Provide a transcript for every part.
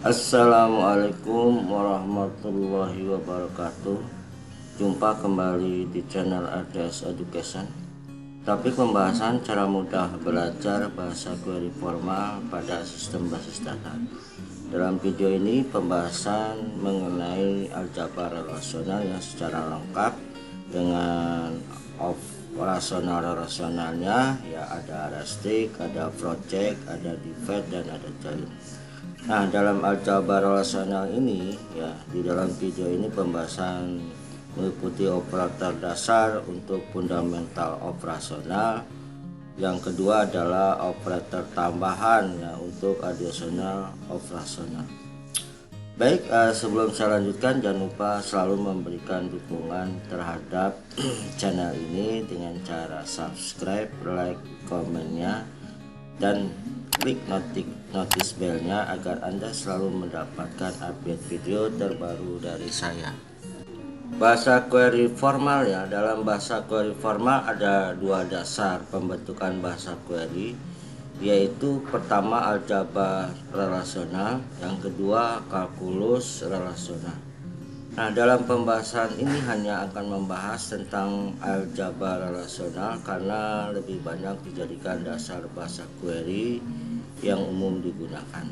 Assalamualaikum warahmatullahi wabarakatuh. Jumpa kembali di channel RDS Education. Topik pembahasan cara mudah belajar bahasa query formal pada sistem basis data. Dalam video ini pembahasan mengenai aljabar relasional yang secara lengkap dengan operasional-relasionalnya, ya ada restrict, ada project, ada divide, dan ada join. Nah, dalam aljabar relasional ini, ya di dalam video ini pembahasan meliputi operator dasar untuk fundamental operasional. Yang kedua adalah operator tambahan ya untuk additional operasional. Baik, sebelum saya lanjutkan, jangan lupa selalu memberikan dukungan terhadap channel ini dengan cara subscribe, like, komennya, dan klik notice bellnya agar Anda selalu mendapatkan update video terbaru dari saya. Bahasa query formal, ya, dalam bahasa query formal ada dua dasar pembentukan bahasa query, yaitu pertama aljabar relasional, yang kedua kalkulus relasional. Nah, dalam pembahasan ini hanya akan membahas tentang aljabar relasional karena lebih banyak dijadikan dasar bahasa query yang umum digunakan.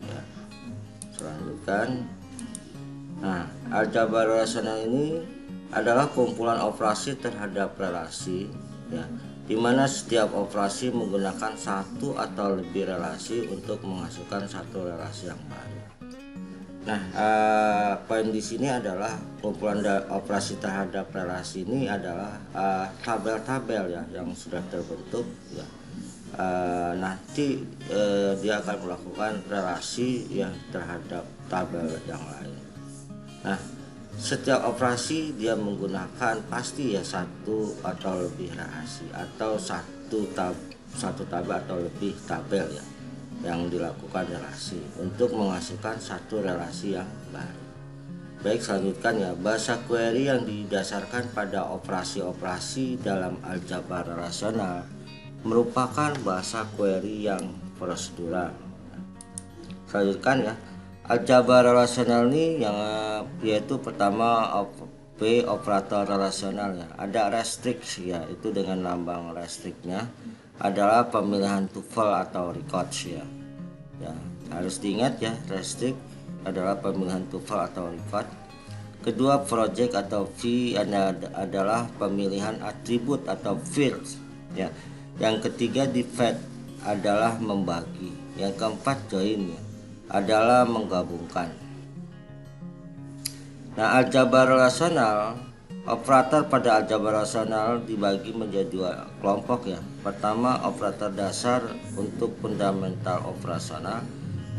Ya, selanjutnya, nah, aljabar relasional ini adalah kumpulan operasi terhadap relasi, ya, di mana setiap operasi menggunakan satu atau lebih relasi untuk menghasilkan satu relasi yang baru. Nah, poin di sini adalah kumpulan operasi terhadap relasi ini adalah tabel-tabel ya yang sudah terbentuk ya. Nanti dia akan melakukan relasi ya terhadap tabel yang lain. Nah, setiap operasi dia menggunakan pasti ya satu atau lebih relasi atau satu tabel atau lebih tabel ya yang dilakukan relasi untuk menghasilkan satu relasi yang baru. Baik, selanjutnya ya, bahasa query yang didasarkan pada operasi-operasi dalam aljabar relasional merupakan bahasa query yang prosedural. Selanjutnya ya, aljabar relasional ini yang yaitu pertama operator relasional ya. Ada restrict ya, itu dengan lambang restrictnya adalah pemilihan tuple atau records ya. Ya, harus diingat ya, restrict adalah pemilihan tuple atau record. Kedua, project atau V adalah pemilihan atribut atau fields ya. Yang ketiga, divide adalah membagi. Yang keempat, join ya, adalah menggabungkan. Nah, aljabar relasional, operator pada aljabar relasional dibagi menjadi dua kelompok ya. Pertama, operator dasar untuk fundamental operasional.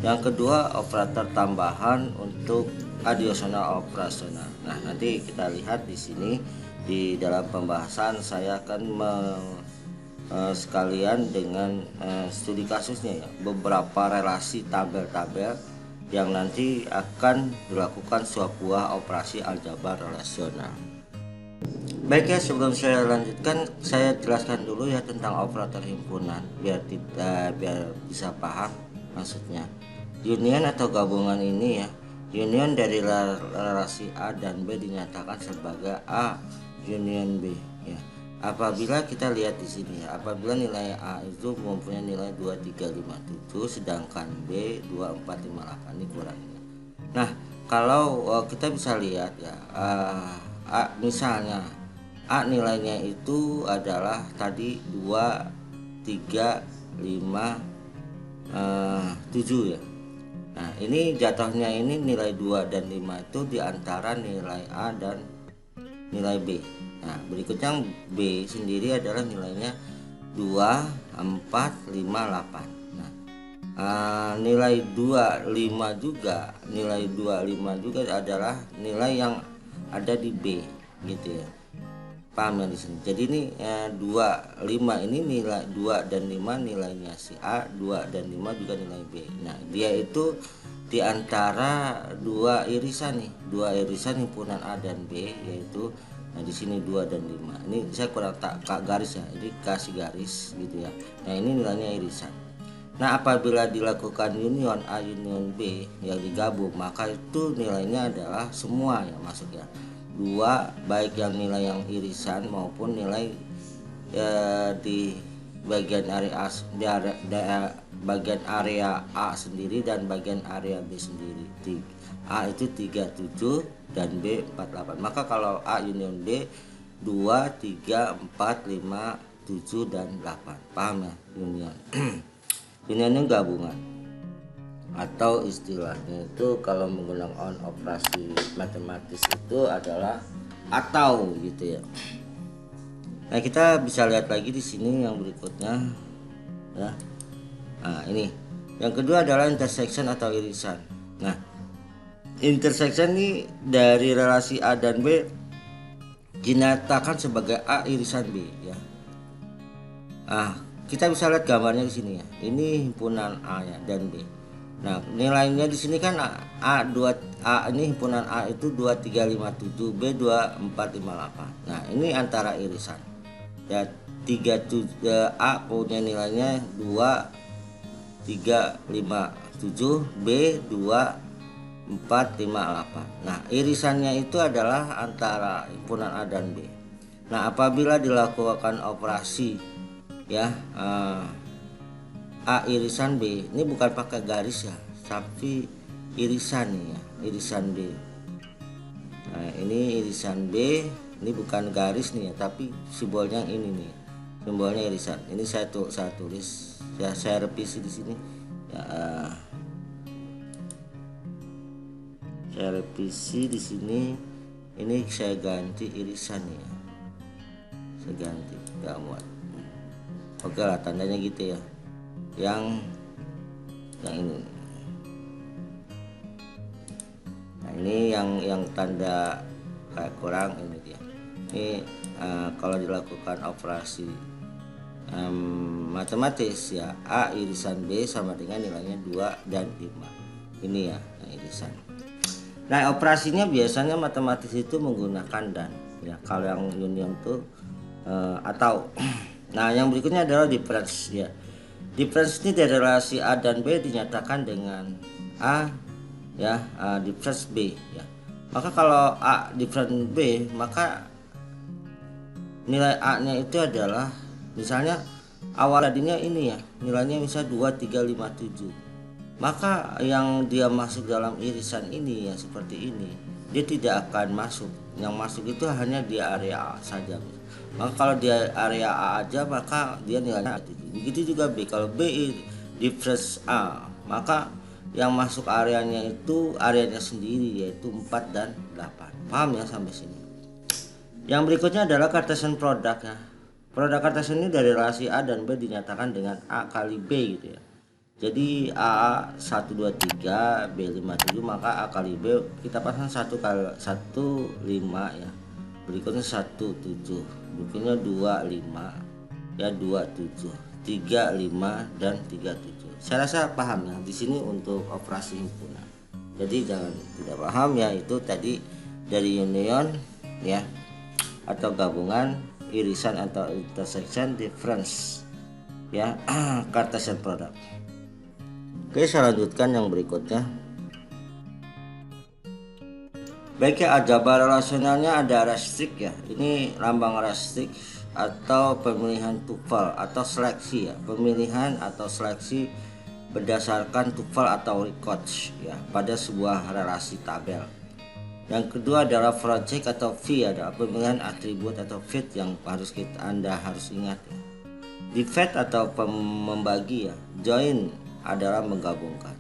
Yang kedua, operator tambahan untuk additional operasional. Nah, nanti kita lihat di sini di dalam pembahasan saya akan sekalian dengan studi kasusnya ya, beberapa relasi tabel-tabel yang nanti akan dilakukan sebuah operasi aljabar relasional. Baik ya, sebelum saya lanjutkan, saya jelaskan dulu ya tentang operator himpunan biar bisa paham maksudnya. Union atau gabungan ini ya, union dari relasi A dan B dinyatakan sebagai A union B ya. Apabila kita lihat di sini ya, apabila nilai A itu mempunyai nilai 2357 sedangkan B 2458, ini kurang. Nah, kalau kita bisa lihat ya, misalnya A nilainya itu adalah tadi 2, 3, 5, 7 ya. Nah, ini jatuhnya ini nilai 2 dan 5 itu diantara nilai A dan nilai B. Nah, berikutnya B sendiri adalah nilainya 2, 4, 5, 8. Nah, nilai 25 juga, nilai 25 juga adalah nilai yang ada di B gitu ya. Paham ya di sini. Jadi ini 2, 5 ini nilai 2 dan 5 nilainya si A, 2 dan 5 juga nilai B. Nah, dia itu di antara dua irisan nih, dua irisan himpunan A dan B, yaitu nah di sini 2 dan 5. Ini saya kurang tak garis ya, jadi kasih garis gitu ya. Nah, ini nilainya irisan. Nah, apabila dilakukan union A union B yang digabung, maka itu nilainya adalah semua yang masuk ya. Dua, baik yang nilai yang irisan maupun nilai di bagian area A, bagian area A sendiri dan bagian area B sendiri. A itu 37 dan B 48. Maka kalau A union B 2, 3, 4, 5, 7 dan 8. Paham ya union? Ini gabungan atau istilahnya itu kalau menggunakan operasi matematis itu adalah atau gitu ya. Nah, kita bisa lihat lagi di sini yang berikutnya ya. Nah, ini yang kedua adalah intersection atau irisan. Nah, intersection ini dari relasi A dan B dinyatakan sebagai A irisan B ya. Kita bisa lihat gambarnya di sini ya. Ini himpunan A ya dan B. Nah, nilainya di sini kan A ini himpunan A itu 2357, B 2458. Nah, ini antara irisan. Ya, 37 A punya nilainya 2357, B 2458. Nah, irisannya itu adalah antara himpunan A dan B. Nah, apabila dilakukan operasi ya A irisan B, ini bukan pakai garis ya, tapi irisan ya, irisan B. Nah, ini irisan B, ini bukan garis nih ya, tapi simbolnya ini nih, simbolnya irisan. Ini saya tulis ya, saya revisi di sini ya, saya revisi di sini. Ini saya ganti irisan ya, saya ganti, gak muat. Oke lah, tandanya gitu ya. Yang ini. Nah, ini yang tanda kayak kurang ini dia. Ini kalau dilakukan operasi matematis ya, A irisan B sama dengan nilainya 2 dan 5. Ini ya, irisan. Nah, operasinya biasanya matematis itu menggunakan dan ya. Kalau yang union tuh atau. Nah, yang berikutnya adalah difference ya. Difference ini dari relasi A dan B dinyatakan dengan A ya, difference B ya. Maka kalau A difference B, maka nilai A-nya itu adalah misalnya awal tadinya ini ya, nilainya misal 2357. Maka yang dia masuk dalam irisan ini ya seperti ini, dia tidak akan masuk. Yang masuk itu hanya di area A saja. Maka kalau dia area A aja, maka dia nilainya 7. Begitu juga B. Kalau B difference A, maka yang masuk areanya itu areanya sendiri, yaitu 4 dan 8. Paham ya sampai sini? Yang berikutnya adalah Cartesian product ya. Produk Cartesian ini dari relasi A dan B dinyatakan dengan A kali B gitu ya. Jadi A 1 2 3, B 5 7, maka A kali B kita pasang 1 kali 1 5 ya. Berikutnya 1 7, berikutnya 2 5 ya, 2 7, 3 5 dan 3 7. Saya rasa paham ya di sini untuk operasi himpunan. Jadi jangan tidak paham ya, itu tadi dari union ya atau gabungan, irisan atau intersection, difference ya, Cartesian product. Oke, saya lanjutkan yang berikutnya. Baik ya, aljabar relasionalnya ada restrik ya. Ini lambang restrik atau pemilihan tupel atau seleksi ya. Pemilihan atau seleksi berdasarkan tupel atau records ya pada sebuah relasi tabel. Yang kedua adalah project atau V, adalah pemilihan atribut atau fit yang Anda harus ingat ya. Divide atau membagi ya. Join adalah menggabungkan.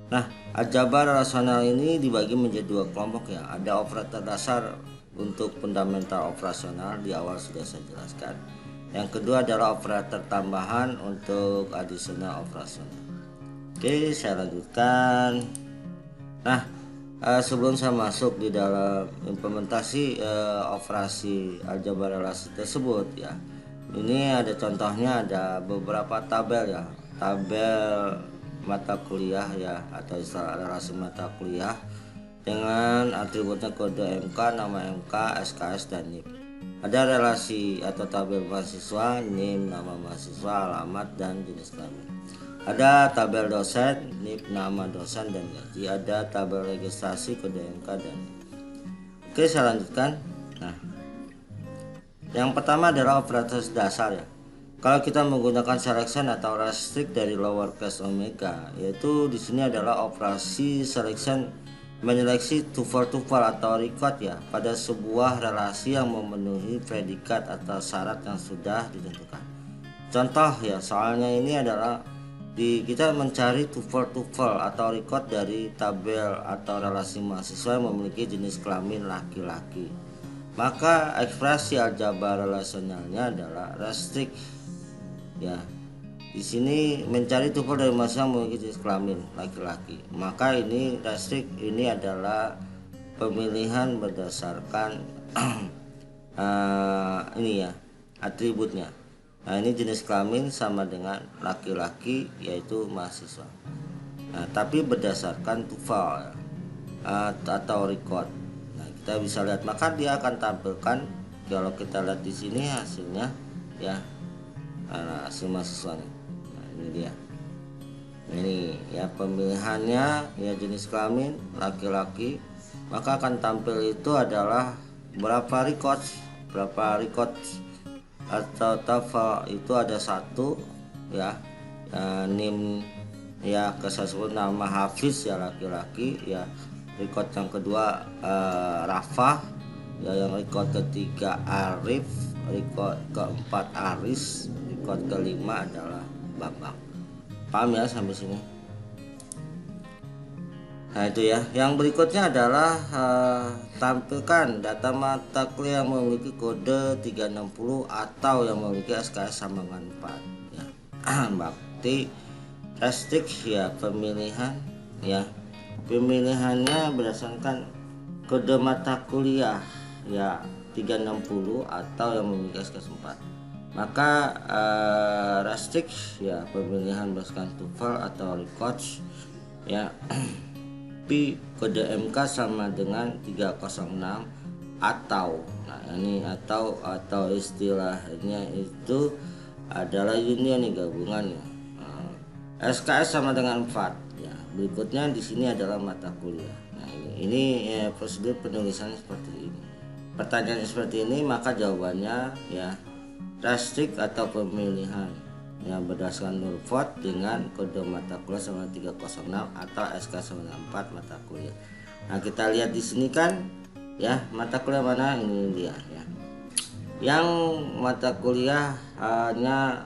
Nah, aljabar relasional ini dibagi menjadi 2 kelompok ya. Ada operator dasar untuk fundamental operasional, di awal sudah saya jelaskan. Yang kedua adalah operator tambahan untuk additional operasional. Oke, saya lanjutkan. Nah, sebelum saya masuk di dalam implementasi operasi aljabar relasi tersebut ya, ini ada contohnya, ada beberapa tabel ya, tabel mata kuliah ya, atau istilah relasi mata kuliah dengan atributnya kode MK, nama MK, SKS dan NIM. Ada relasi atau tabel mahasiswa, NIM, nama mahasiswa, alamat dan jenis kelamin. Ada tabel dosen, NIP, nama dosen dan gaji, ada tabel registrasi, kode MK dan. Oke, saya lanjutkan. Nah, yang pertama adalah operasi dasar ya. Kalau kita menggunakan selection atau restrict dari lowercase omega, yaitu di sini adalah operasi selection menyeleksi tuple atau record ya pada sebuah relasi yang memenuhi predikat atau syarat yang sudah ditentukan. Contoh ya, soalnya ini adalah kita mencari tuple atau record dari tabel atau relasi mahasiswa yang memiliki jenis kelamin laki-laki. Maka ekspresi aljabar relasionalnya adalah restrict ya. Di sini mencari tuple dari mahasiswa yang memiliki jenis kelamin laki-laki. Maka ini restrict ini adalah pemilihan berdasarkan ini ya, atributnya. Nah, ini jenis kelamin sama dengan laki-laki yaitu mahasiswa. Nah, tapi berdasarkan tuple atau record. Nah, kita bisa lihat, maka dia akan tampilkan kalau kita lihat di sini hasilnya ya, hasil mahasiswanya. Nah, ini dia. Ini ya pemilihannya ya, jenis kelamin laki-laki, maka akan tampil itu adalah berapa record atau TOEFL itu ada satu ya, NIM ya, kesebut nama Hafiz ya laki-laki ya, record yang kedua Rafa ya, yang record ketiga Arif, record keempat Aris, record kelima adalah Bambang. Paham ya sampai sini? Nah itu ya. Yang berikutnya adalah tampilkan data mata kuliah yang memiliki kode 360 atau yang memiliki SKS sama dengan 4 ya. Berarti restrict ya, pemilihan ya. Pemilihannya berdasarkan kode mata kuliah ya 360 atau yang memiliki SKS 4. Maka restrict ya, pemilihan berdasarkan tuple atau records ya. Kode MK sama dengan 306 atau, nah ini atau istilahnya itu adalah union nih, gabungan ya. SKS sama dengan 4 ya. Berikutnya di sini adalah mata kuliah. Nah ini ya, prosedur penulisannya seperti ini. Pertanyaan seperti ini, maka jawabannya ya restrict atau pemilihan yang berdasarkan Nurfot dengan kode mata kuliah sama 306 atau SK 94 mata kuliah. Nah kita lihat di sini kan ya, mata kuliah mana, ini dia ya. Yang mata kuliah hanya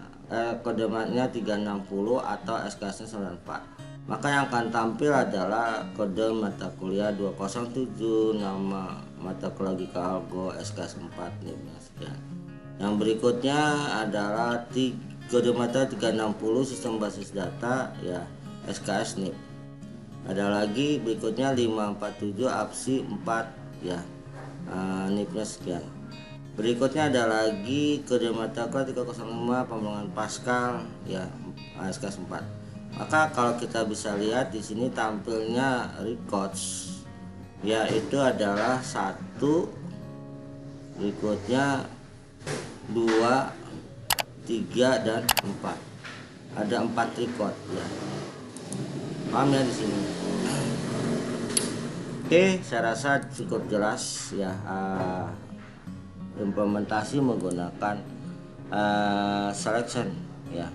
kode matnya 360 atau SK 94. Maka yang akan tampil adalah kode mata kuliah 207 nama mata kuliah logika algo SK 4 nih ya. Yang berikutnya adalah kode mata 360 sistem basis data ya, SKS NIP. Ada lagi berikutnya 547 APSI 4 ya, NIP-nya sekian. Berikutnya ada lagi kode mata kuliah 305 pembangunan Pascal ya, SKS 4. Maka kalau kita bisa lihat di sini tampilnya records ya, itu adalah 1, berikutnya 2, 3 dan 4. Ada 4 record ya. Paham ya di sini? Oke, saya rasa cukup jelas ya, implementasi menggunakan selection ya,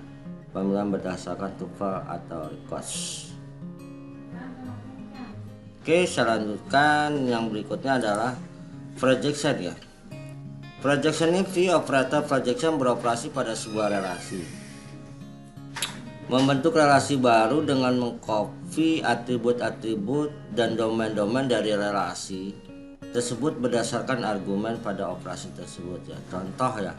pemilihan berdasarkan tuple atau records. Oke, saya lanjutkan. Yang berikutnya adalah projection ya. Projection ini V operator projection beroperasi pada sebuah relasi, membentuk relasi baru dengan mengcopy atribut-atribut dan domain-domain dari relasi tersebut berdasarkan argumen pada operasi tersebut ya. Contoh ya,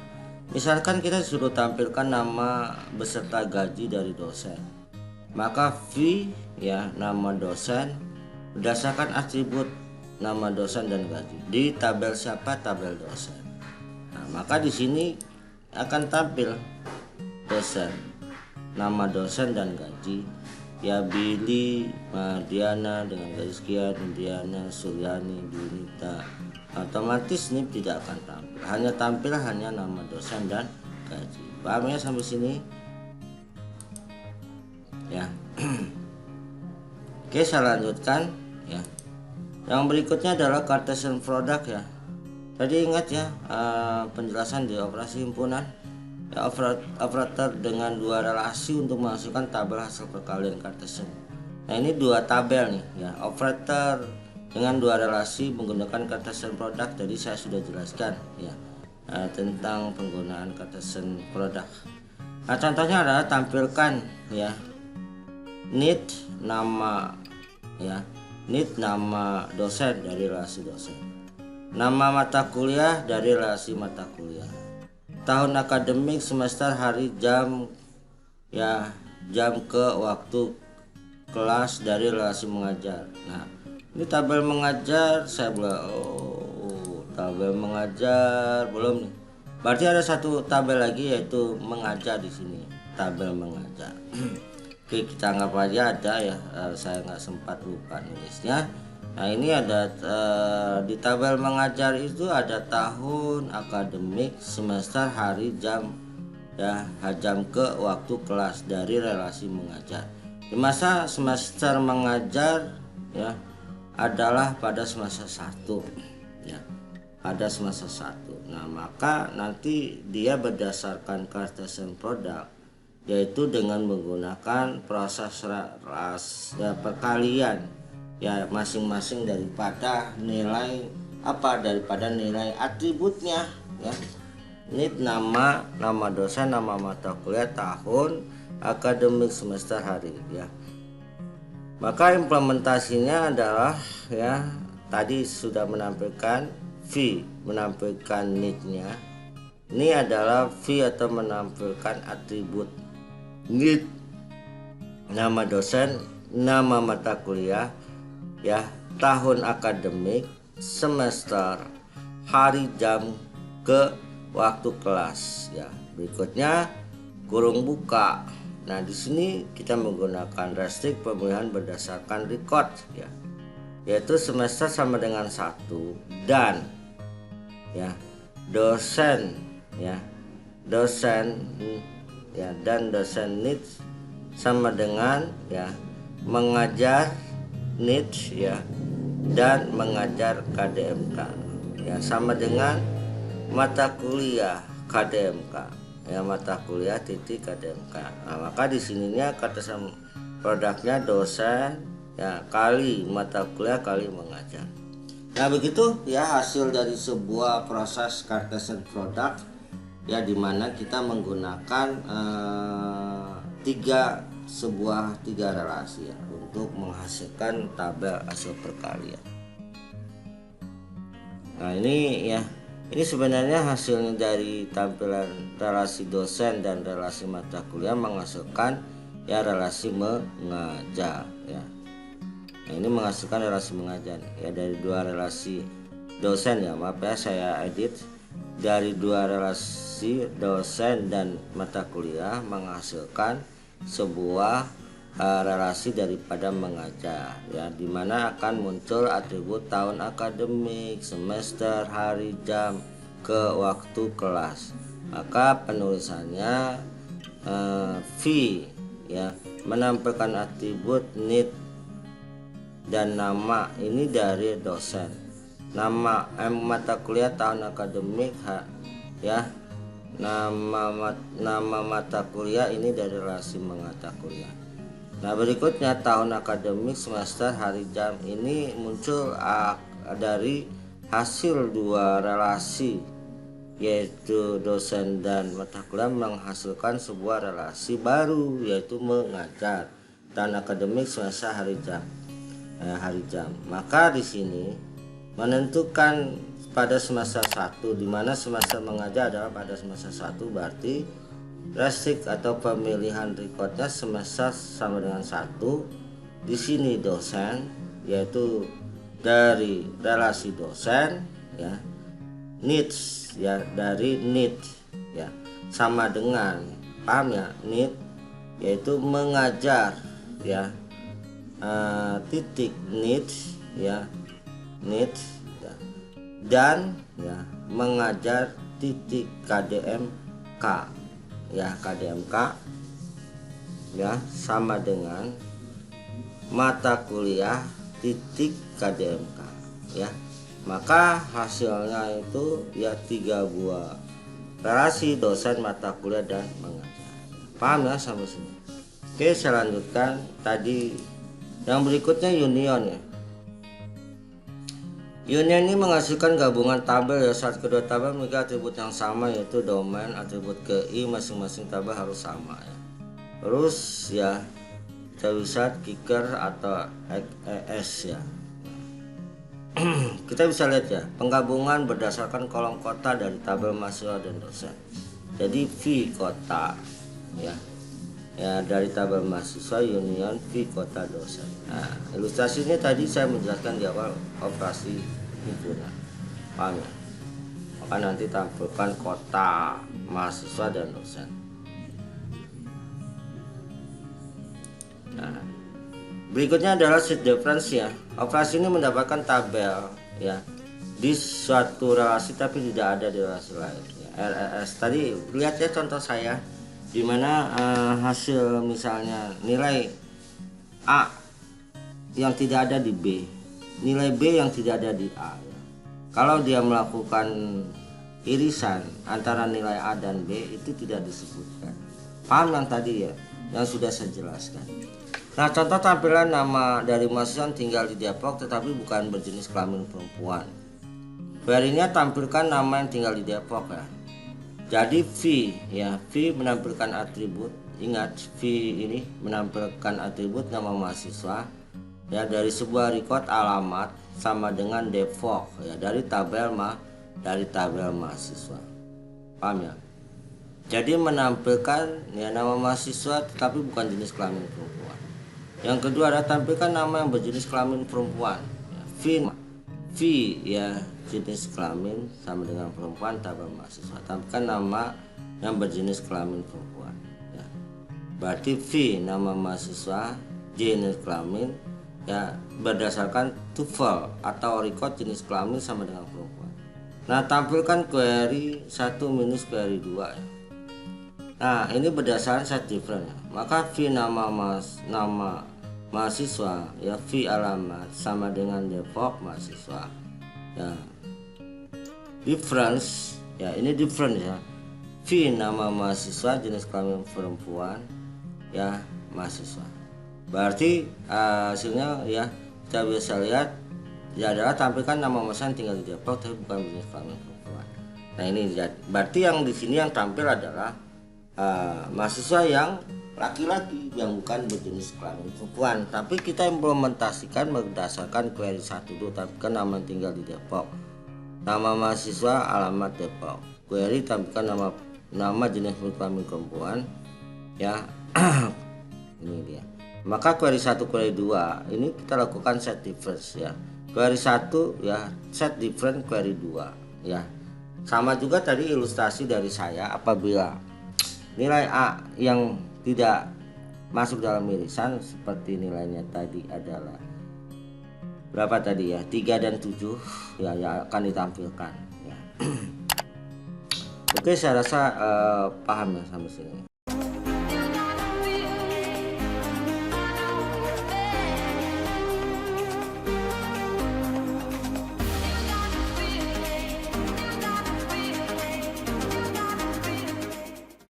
misalkan kita suruh tampilkan nama beserta gaji dari dosen, maka V ya, nama dosen berdasarkan atribut nama dosen dan gaji di tabel siapa, tabel dosen. Nah, maka di sini akan tampil dosen, nama dosen dan gaji ya, Billy Mardiana dengan gaji sekian, Indiana Suryani Dunita. Otomatis ini tidak akan tampil, hanya nama dosen dan gaji. Paham ya sampai sini? Oke, saya lanjutkan ya. Yang berikutnya adalah Cartesian product ya. Tadi ingat ya, penjelasan di operasi himpunan ya, operator dengan dua relasi untuk menghasilkan tabel hasil perkalian Cartesian. Nah, ini dua tabel nih ya, operator dengan dua relasi menggunakan Cartesian product. Jadi saya sudah jelaskan ya tentang penggunaan Cartesian product. Nah, contohnya adalah tampilkan ya need nama ya, need nama dosen dari relasi dosen, nama mata kuliah dari relasi mata kuliah, tahun akademik, semester, hari, jam ya, jam ke waktu kelas dari relasi mengajar. Nah, ini tabel mengajar saya belum, tabel mengajar belum nih. Berarti ada satu tabel lagi yaitu mengajar di sini, tabel mengajar. Oke, kita anggap aja ada ya, saya nggak sempat lupa nulisnya. Nah, ini ada di tabel mengajar itu ada tahun akademik, semester, hari, jam ya, jam ke waktu kelas dari relasi mengajar. Di masa semester mengajar ya adalah pada semester 1 ya, pada semester 1. Nah, maka nanti dia berdasarkan Cartesian product, yaitu dengan menggunakan proses ya, perkalian ya masing-masing daripada nilai nilai atributnya ya. Need nama dosen, nama mata kuliah, tahun akademik, semester, hari ya. Maka implementasinya adalah ya, tadi sudah menampilkan V, menampilkan need-nya. Ini adalah V atau menampilkan atribut need, nama dosen, nama mata kuliah ya, tahun akademik, semester, hari, jam, ke waktu kelas ya. Berikutnya kurung buka. Nah, di sini kita menggunakan restrict pemilihan berdasarkan record ya, yaitu semester sama dengan 1 dan ya dosen ya, dosen ya, dan dosen need sama dengan ya mengajar need ya, dan mengajar KDMK ya, sama dengan mata kuliah KDMK ya, mata kuliah titik KDMK. Nah, maka di sininya Cartesian produknya dosen ya kali mata kuliah kali mengajar. Nah, begitu ya hasil dari sebuah proses Cartesian product ya, dimana kita menggunakan tiga relasi ya untuk menghasilkan tabel hasil perkalian. Nah, ini sebenarnya hasilnya dari tampilan relasi dosen dan relasi mata kuliah menghasilkan ya relasi mengajar ya. Nah, ini menghasilkan relasi mengajar ya dari dua relasi dosen ya, maaf ya saya edit, dari dua relasi dosen dan mata kuliah menghasilkan sebuah relasi daripada mengajar ya, dimana akan muncul atribut tahun akademik, semester, hari, jam, ke waktu kelas. Maka penulisannya V ya, menampilkan atribut need dan nama ini dari dosen, nama mata kuliah tahun akademik ya, nama mata kuliah ini dari relasi mata kuliah. Nah, berikutnya tahun akademik, semester, hari, jam ini muncul dari hasil dua relasi, yaitu dosen dan mata kuliah menghasilkan sebuah relasi baru, yaitu mengajar, tahun akademik, semester, hari, jam hari, jam. Maka di sini menentukan pada semester 1, di mana semester mengajar adalah pada semester 1, berarti restrict atau pemilihan recordnya semester sama dengan 1. Di sini dosen, yaitu dari relasi dosen ya, needs ya, dari need ya, sama dengan, paham ya, need yaitu mengajar ya, titik need ya, need ya, dan ya mengajar titik KDMK ya, KDMK ya, sama dengan mata kuliah titik KDMK ya. Maka hasilnya itu ya 3 buah relasi dosen, mata kuliah, dan mengajar. Paham ya sampai sini? Oke, saya lanjutkan. Tadi yang berikutnya union ya. Union ini menghasilkan gabungan tabel ya. Saat kedua tabel memiliki atribut yang sama, yaitu domain, atribut KI, masing-masing tabel harus sama ya. Terus ya kita bisa kicker atau ES ya. Kita bisa lihat ya, penggabungan berdasarkan kolom kota dari tabel mahasiswa dan dosen. Jadi V kota ya, dari tabel mahasiswa union V kota dosen. Nah, ilustrasinya tadi saya menjelaskan di awal operasi himpunan. Paham ya? Maka nanti tampilkan kota mahasiswa dan dosen. Nah, berikutnya adalah sheet difference ya. Operasi ini mendapatkan tabel ya di suatu relasi tapi tidak ada di relasi lain ya. RRS tadi lihat ya contoh saya di mana hasil misalnya nilai A yang tidak ada di B, nilai B yang tidak ada di A ya. Kalau dia melakukan irisan antara nilai A dan B itu tidak disebutkan. Paham yang tadi ya, yang sudah saya jelaskan. Nah, contoh tampilan nama dari mahasiswa yang tinggal di Depok tetapi bukan berjenis kelamin perempuan. Query-nya tampilkan nama yang tinggal di Depok ya. Jadi V ya, V menampilkan atribut. Ingat, V ini menampilkan atribut nama mahasiswa ya dari sebuah record alamat sama dengan Depok ya dari tabel mahasiswa. Paham ya? Jadi menampilkan ya nama mahasiswa tetapi bukan jenis kelamin perempuan. Yang kedua adalah tampilkan nama yang berjenis kelamin perempuan ya, V ya jenis kelamin sama dengan perempuan tabel mahasiswa. Tampilkan nama yang berjenis kelamin perempuan ya. Berarti V nama mahasiswa, jenis kelamin ya berdasarkan TOEFL atau record jenis kelamin sama dengan perempuan. Nah, tampilkan query 1 minus query 2 ya. Nah, ini berdasarkan set different ya. Maka V nama mahasiswa ya, V alamat sama dengan Depok mahasiswa ya. Difference ya, ini different ya. V nama mahasiswa jenis kelamin perempuan ya, mahasiswa. Berarti hasilnya ya kita bisa lihat ya adalah tampilkan nama mahasiswa yang tinggal di Depok tapi bukan jenis kelamin perempuan. Nah, ini berarti yang di sini yang tampil adalah mahasiswa yang laki-laki yang bukan berjenis kelamin perempuan. Tapi kita implementasikan berdasarkan query 1 dulu, tampilkan nama yang tinggal di Depok, nama mahasiswa, alamat Depok. Query tampilkan nama jenis kelamin perempuan ya. Ini dia. Maka query 1 query 2 ini kita lakukan set difference ya. Query 1 ya set difference query 2 ya. Sama juga tadi ilustrasi dari saya, apabila nilai A yang tidak masuk dalam irisan seperti nilainya tadi adalah berapa tadi ya, 3 dan 7 ya, yang akan ditampilkan ya. Oke, saya rasa paham ya sampai sini.